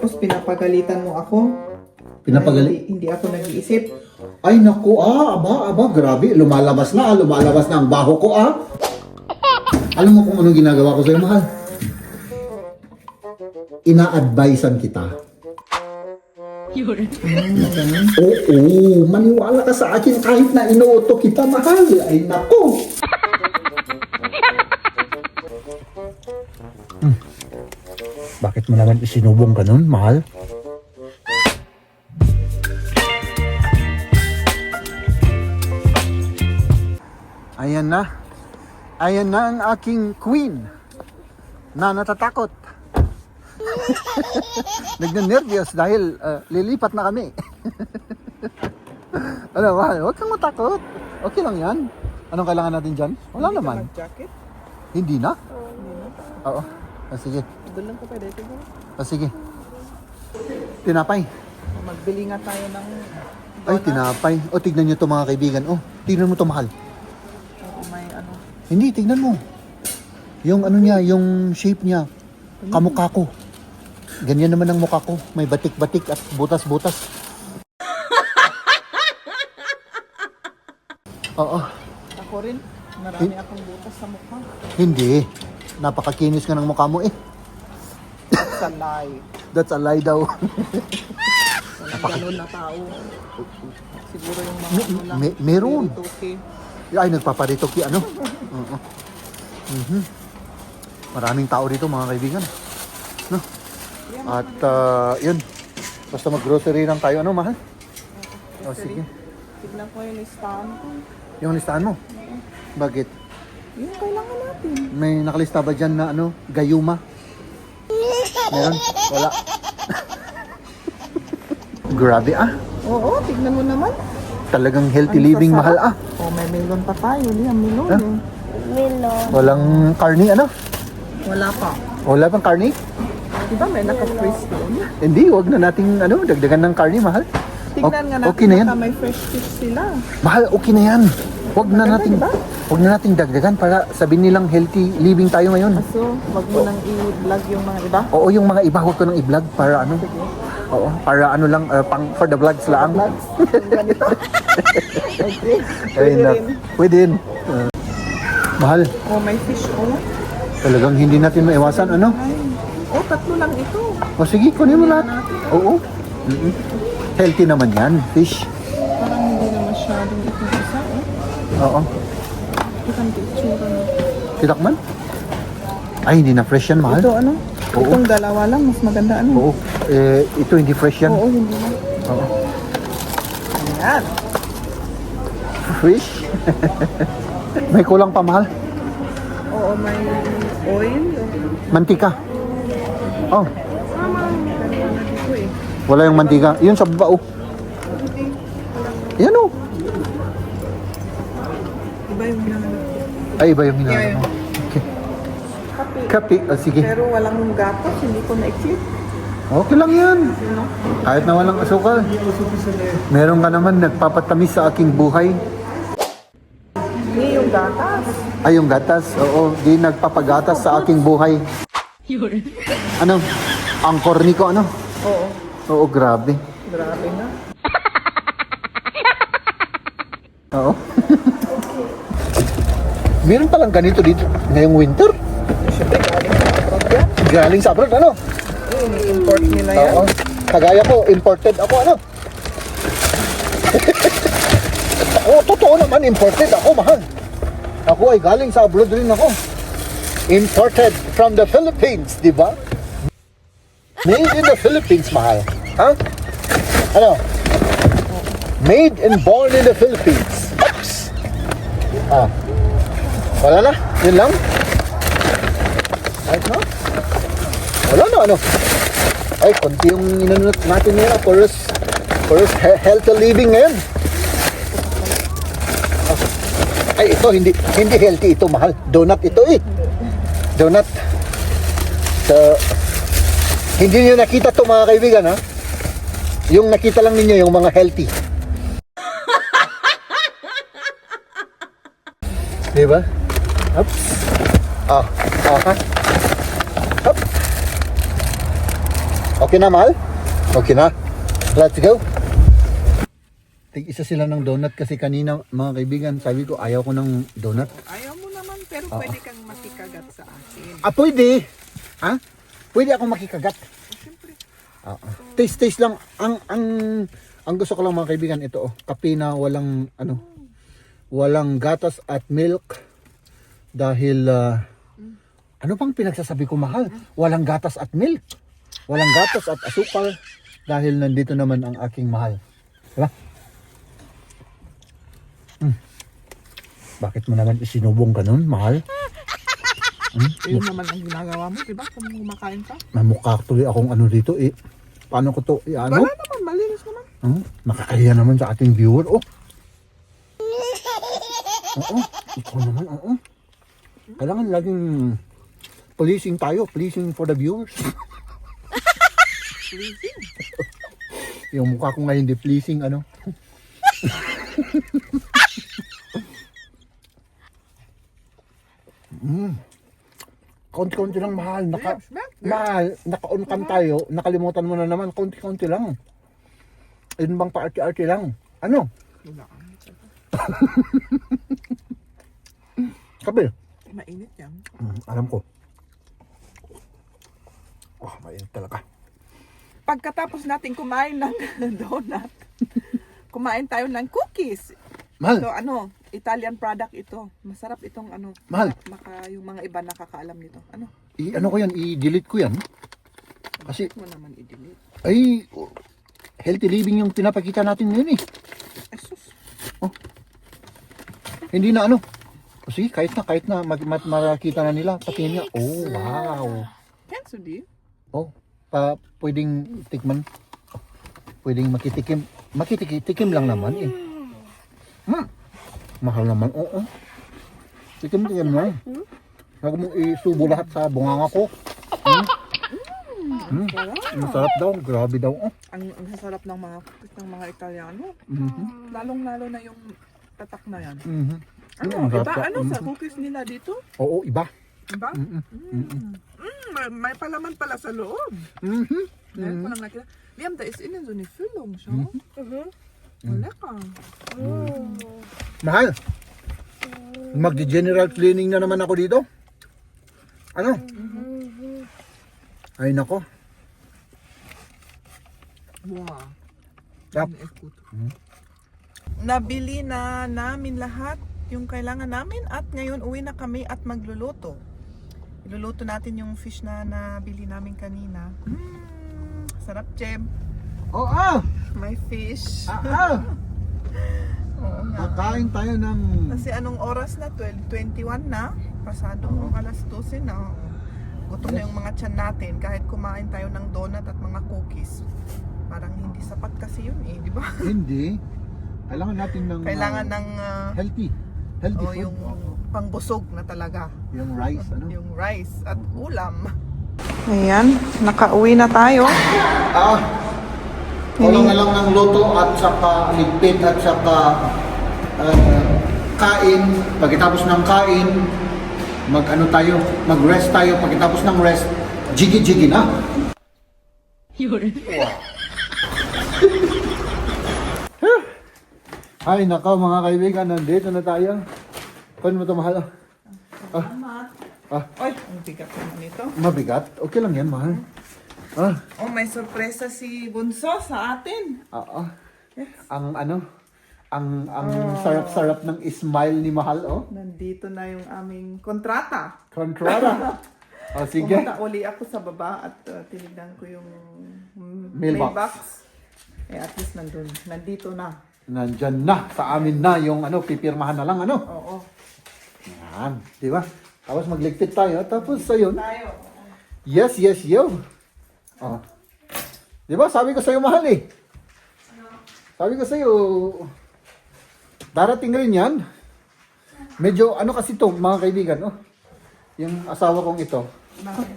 Tapos pinapagalitan mo ako. Pinapagalit? Hindi ako nag-iisip. Ay naku, aba, grabe. Lumalabas na ang baho ko, Alam mo kung anong ginagawa ko sa'yo, mahal? Ina-advisean kita. Oo, maniwala ka sa akin kahit na inuuto kita, mahal. Ay naku. Bakit mo naman isinubong ganun, mahal? Ayan na. Ayan na ang aking queen na natatakot. Nagna-nervyos dahil lilipat na kami. Ano, mahal, huwag kang matakot. Okay lang yan. Anong kailangan natin dyan? Wala Hindi ka naman. mag-jacket? Hindi na? Hindi na. Oo. Sige. Doon lang ka pwede. Tignan. Sige. Tinapay. Magbili nga tayo ng Ay, tinapay. O, tignan nyo to mga kaibigan. Oh, tignan mo to, mahal. Oo, may ano. Hindi, tignan mo. Yung ano niya, yung shape niya. Kamukha ko. Ganyan naman ang mukha ko. May batik-batik at butas-butas. Oo. Ako rin. Marami akong butas sa mukha. Hindi. Napakakinis ka ng mukha mo eh. That's a lie. That's a lie daw. Walang ganun na tao. Siguro yung mga ano lang. Meron. Okay. Ay, nagpaparitoki ano? Oo. Maraming tao dito mga kaibigan. No? At yun. Basta mag-grocery lang tayo. Ano, mahal? O, sige. Tignan ko yung listahan ko. Yung listahan mo? Bakit? Yung kailangan natin. May nakalista ba dyan na ano? Gayuma? Meron? Wala. Grabe Oo, tignan mo naman. Talagang healthy Ang living, sasarap. mahal Oh, may melon pa tayo. Liam, melon. Ah? Eh. Melon. Walang karni, ano? Wala pa. Wala pang karni? Diba may naka-freeze doon? Hindi, wag na nating ano, dagdagan ng karni, mahal. Tignan nga natin Okay na yan. baka may fresh fish sila. Mahal, okay na yan. Wag na Maganda, nating diba? wag na nating dagdagan para sabihin nilang healthy living tayo ngayon. So, wag mo nang i-vlog yung mga iba. Oo, yung mga iba wag ko nang i-vlog para ano. Oo, para ano lang pang for the vlogs lang. Vlogs. Ganito. Okay. Ayun na. rin. Pwede din. Mahal, Oh, may fish. Oh. talagang hindi natin maiwasan ano. Ay. Oh, tatlo lang ito. O sige, kunin mo lahat. Oo. Healthy naman yan, fish. Parang hindi na masyadong itong isa. Oh. Oo. Kitang picture na. Tilakman? Ay, hindi na fresh yan, mahal. Ito ano? Oo. Itong dalawa lang. Mas maganda ano? Oo. Ito hindi fresh yan. Oo, hindi na. Oo. Ayan. Fish? May kulang pa, mahal. Oo, may oil. Mantika. Oh, Dalawa na dito eh. wala yung mantika. Yun sa baba, oh. Yan, oh. Iba yung hinahanap ko. Ay, iba yung hinahanap Yeah, mo. Okay. Kape. Kape. Sige. Pero walang gatas, hindi ko na-exit. Okay lang yan. Kahit na walang asukal. Meron ka naman nagpapatamis sa aking buhay. Hindi yung gatas. Ay, yung gatas. Oo, di nagpapagatas sa aking buhay. Ano? Ang corny ko, ano? Oo. Oo, grabe. Grabe na. Oo. Meron palang ganito dito ngayong winter. Siyempre, galing sa abroad yan. Galing sa abroad, ano? Ini-import nila yan. Oo. Kagaya ko, imported ako, ano? Oo, totoo naman, imported ako, mahal. Ako ay galing sa abroad rin ako. Imported from the Philippines, di ba? Made in the Philippines, mahal. Ha? Ano? Made and born in the Philippines. Oops! Ah. Wala na? Yun lang? Ayos na? Wala na, ano? Ay, konti yung inanunod natin ngayon. First healthy living ngayon. Ay, ito, hindi healthy ito, mahal. Donut ito eh. Donut. So, hindi niyo nakita to mga kaibigan, ha? Yung nakita lang ninyo, yung mga healthy. Diba? Oops. Ha? Up. Okay na, mahal? Okay na. Let's go. Tig-isa sila ng donut kasi kanina, mga kaibigan, sabi ko ayaw ko ng donut. Ayaw mo naman, pero pwede kang makikagat sa akin. Pwede. Ha? Pwede ako makikagat. Siyempre. Taste lang. Ang gusto ko lang mga kaibigan, ito kape na walang gatas at milk. Dahil, ano bang pinagsasabi ko, mahal? Walang gatas at milk. Walang gatas at asukal. Dahil nandito naman ang aking mahal. Diba? Bakit mo naman isinubong ganun, mahal? Yun naman ang ginagawa mo, diba? Kung kumakain ka. Namukha tuloy akong ano dito Paano ko to Wala naman, malinis naman. Nakakahiya naman sa ating viewer. Oo, ikaw naman, Kailangan laging pleasing tayo. Pleasing for the viewers. Pleasing. Yung mukha ko ngayon di pleasing, Konti-konti lang, mahal. Mahal, naka-on cam tayo. Nakalimutan mo na naman. Konti-konti lang. Yun bang pa-arti-arti lang? Ano? Wala ka. Kape. Mainit yan. Alam ko. Mainit talaga. Pagkatapos natin kumain ng donut, kumain tayo ng cookies. Mahal. So Italian product ito. Masarap itong Mahal. Yung mga iba nakakaalam nito. Ano ko yan? I-delete ko yan. Kasi, Mo naman i-delete. ay, healthy living yung pinapakita natin ngayon Asus. Hindi na Kasi kahit na makita na nila, pati niya. Oh, wow. Kenso di? Pwedeng tikman. Pwedeng makitikim. Makitikim lang naman Mahal naman, Tikim lang. Huwag mong isubo lahat sa bunganga ko. Masarap daw, grabe daw. Ang sasarap ng mga Italiano. Lalong-lalo na yung tatak na yan. Iba sa cookies nila dito? Oo, iba. Diba? May palaman pala sa loob. Ngayon ko lang nakita. Liam, da ist innen so eine Füllung, schau. Lecker. Mahal. Mag-general cleaning na naman ako dito. Ay nako. Wow. Yep. Nabili na namin lahat yung kailangan namin at ngayon uwi na kami at magluluto. Iluluto natin yung fish na nabili namin kanina. Sarap, Jem. May fish. Oo nga. Kakain tayo ng... Kasi anong oras na? 12:21 na. Pasadong alas 12 na. Gutom na yung mga tiyan natin kahit kumain tayo ng donut at mga cookies. Parang hindi sapat kasi yun di ba? Hindi. Kailangan natin ng... Kailangan ng... healthy food. yung pangbusog na talaga. Yung rice, Yung rice at ulam. Ayan, nakauwi na tayo. Kulang na lang ng luto at saka ligpit at saka kain. Pagkatapos ng kain, mag-rest tayo. Pagkatapos ng rest, jiggy na. Ay, nako mga kaibigan, nandito na tayo. Kunin mo ito, mahal. Salamat. Ay, ang bigat naman ito. Mabigat? Okay lang yan, mahal. May sorpresa si Bunso sa atin. Ang sarap-sarap ng smile ni Mahal, Nandito na yung aming kontrata. Kontrata. Sige. Pumunta uli ako sa baba at tinignan ko yung Mailbox. At least nandito na. Nandyan na, sa amin na yung pipirmahan na lang, Oo. Yan, di ba? Tapos magligpit tayo, tapos ayun. Tayo. Yes, yo. Di ba, sabi ko sa'yo, Mahal Sabi ko sa'yo, darating rin yan. Medyo, kasi to, mga kaibigan, yung asawa kong ito. Bakit?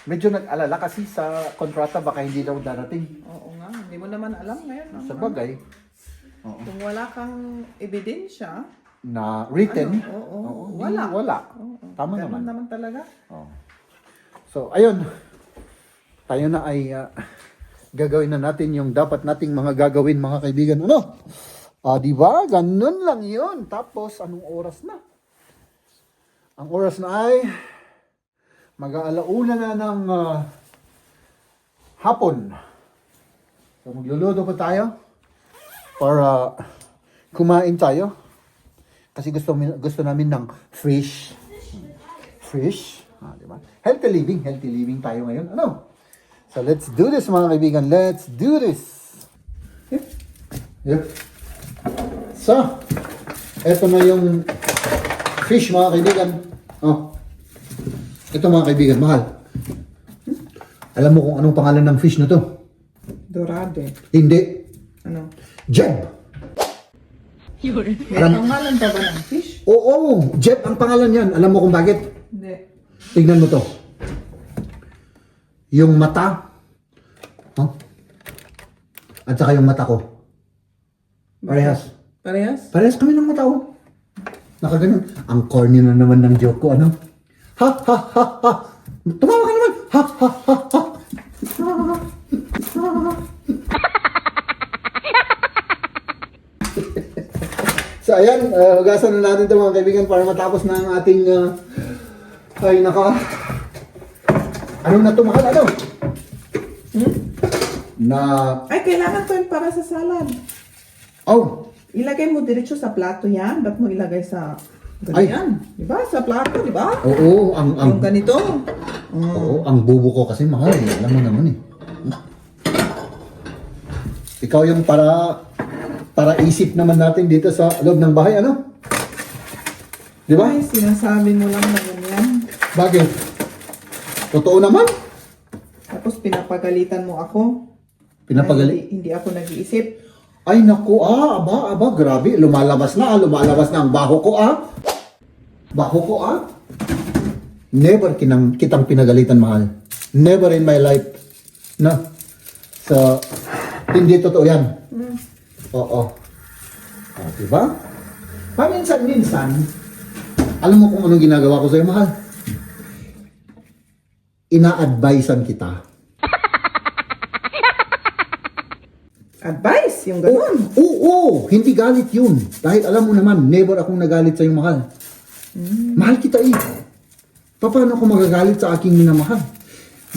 Medyo nag-alala kasi sa kontrata, baka hindi daw darating. Oo nga, hindi mo naman alam ngayon. Sa bagay. Kung wala kang ebidensya, Na written. wala. Wala. Tama Ganun naman. naman talaga. So, ayun. tayo na ay gagawin na natin yung dapat nating mga gagawin, mga kaibigan. Ano? Di ba? Ganun lang yun. Tapos, anong oras na? Ang oras na ay mag-aalauna na ng hapon. So, magluluto pa tayo para kumain tayo. Kasi gusto namin ng fish. Fish. Di ba? Healthy living tayo ngayon. Ano? So, let's do this, mga kaibigan. Let's do this. Yep. So, eto na yung fish, mga kaibigan. Oh. Ito, mga kaibigan, mahal. Alam mo kung anong pangalan ng fish na to? Dorade. Hindi. Ano? Jeb. May pangalan pa ba ng fish? Oo, Jeb ang pangalan yan. Alam mo kung bakit? Hindi. Tignan mo to. Yung mata. Oh. At saka yung mata ko. Parehas. Parehas? Parehas kami ng mata ko. Nakaganon. Ang corny na naman ng joke ko, ano? Ha, ha, ha, ha. Tumawa ka naman. Ha, ha, ha, ha. So, ayan. Hugasan na natin ito, mga kaibigan, para matapos na ang ating ay, naka. Ano na ito, mahal? Ano? Na. Ay, kailangan ko yun para sa salad. Oh. Ilagay mo diretso sa plato yan. Ba't mo ilagay sa ganyan? Diba? Sa plato, diba? Oo, Yung ganito. Oo, ang bubo ko kasi mahal. Alam mo naman eh. Ikaw yung para isip naman natin dito sa loob ng bahay, ano? Di ba? Ay, sinasabi mo lang na ganyan. Bakit? Totoo naman? Tapos pinapagalitan mo ako. Pinapagali? Hindi ako nag-iisip. Ay naku, aba, grabe. Lumalabas na ang baho ko, Baho ko, Never kitang pinagalitan, mahal. Never in my life. Na. So, hindi totoo yan. Oo. Diba? Paminsan-minsan, alam mo kung anong ginagawa ko sa'yo, mahal? Ina-advisean kita. Advice, yung ganun. Oo, hindi galit yun. Dahil alam mo naman, never akong nagalit sa'yo, mahal. Mahal kita eh. Paano ako magagalit sa aking minamahal?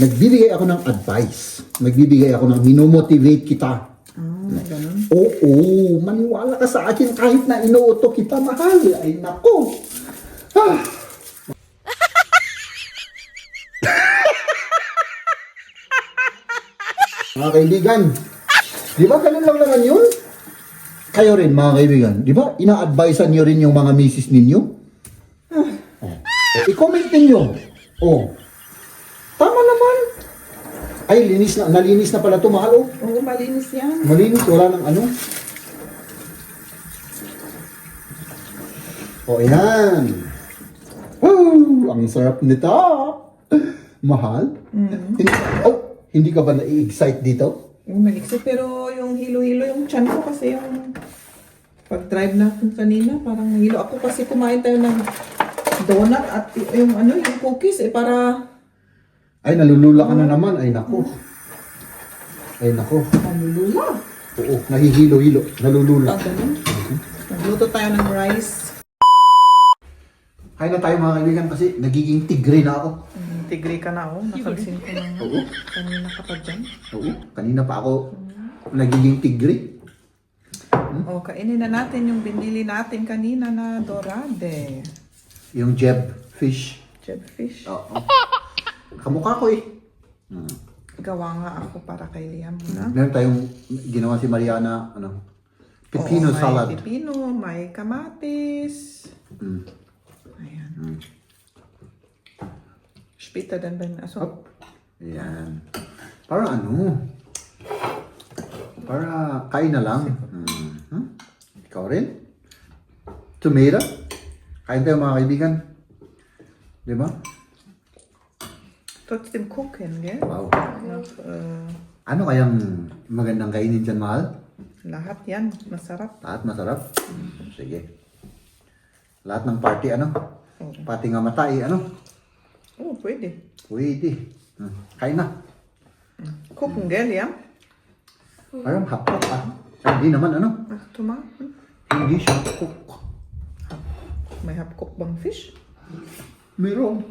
Nagbibigay ako ng advice. Nagbibigay ako ng minomotivate kita. Ganun. Oo, maniwala ka sa akin kahit na inuuto kita, mahal. Ay, nako. Mga kaibigan, di ba ganun lang naman yun? Kayo rin, mga kaibigan, di ba ina-advisean nyo rin yung mga misis ninyo? I-comment ninyo. Tama naman. Ay, nalinis na pala ito, mahal. Oo, malinis yan. Malinis, wala nang ano. Ayan. Woo! Ang sarap nito. Mahal. Hindi ka ba na-excite dito? Yung nag-exit, pero yung hilo-hilo yung chan ko kasi yung pag-drive natin kanina, parang hilo. Ako kasi kumain tayo ng donut at yung yung cookies para Ay, nalulula ka na naman. Ay, nako. Ay, nako. nalulula. Oo, nahihilo-hilo. Nalulula. Ganun. Nagluto tayo ng rice. Kaya na tayo, mga kaibigan, kasi nagiging tigre na ako. Tigre ka na, napansin ko na Oo. kanina ka pa dyan. Oo, kanina pa ako nagiging tigre. Kainin na natin yung binili natin kanina na dorade. Yung Jeb fish. Jebfish. Oo. Kamukha ko eh. Gawa nga ako para kay Liam na. Meron tayong ginawa si Mariana, pepino salad. May pipino, may kamatis. Mm. Ayan. Spita din ba yung aso? Ayan. Para para kain na lang. Ikaw rin? Tomato? Kain tayo, mga kaibigan. Di ba? Trotzdem koken, gell? Wow. Nach, Ano kayang magandang kainin dyan, mahal? lahat yan, masarap. Lahat masarap? Sige. Lahat ng party, Oo. Pati nga matay, Oo, pwede. Pwede. Kain na. Cook ng Liam. Parang hapok ah. Hindi naman ano. Tuma. Hindi siya cook. May half-cook bang fish? Meron.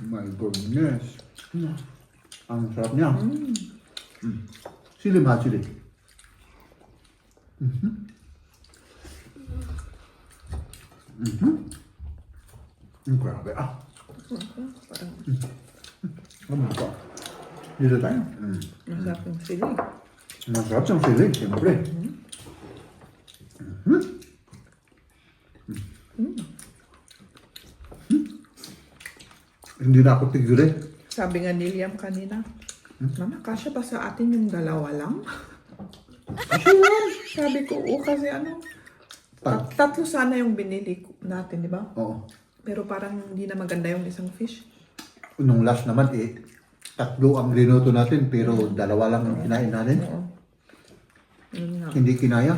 My goodness. Ang sarap niya. Sili ba? Sili. Grabe ah. Oh my God. Dito tayo. Masarap yung sili. Masarap siyang sili, siyempre. Hindi na ako tigilin. Sabi nga ni Liam kanina, Mama, kasya ba sa atin yung dalawa lang? Sabi ko, kasi ano, tatlo sana yung binili natin, di ba? Oo. Pero parang hindi na maganda yung isang fish. Nung last naman, tatlo ang linuto natin, pero dalawa lang ang kinain natin. Oo. Yun nga. Hindi kinaya.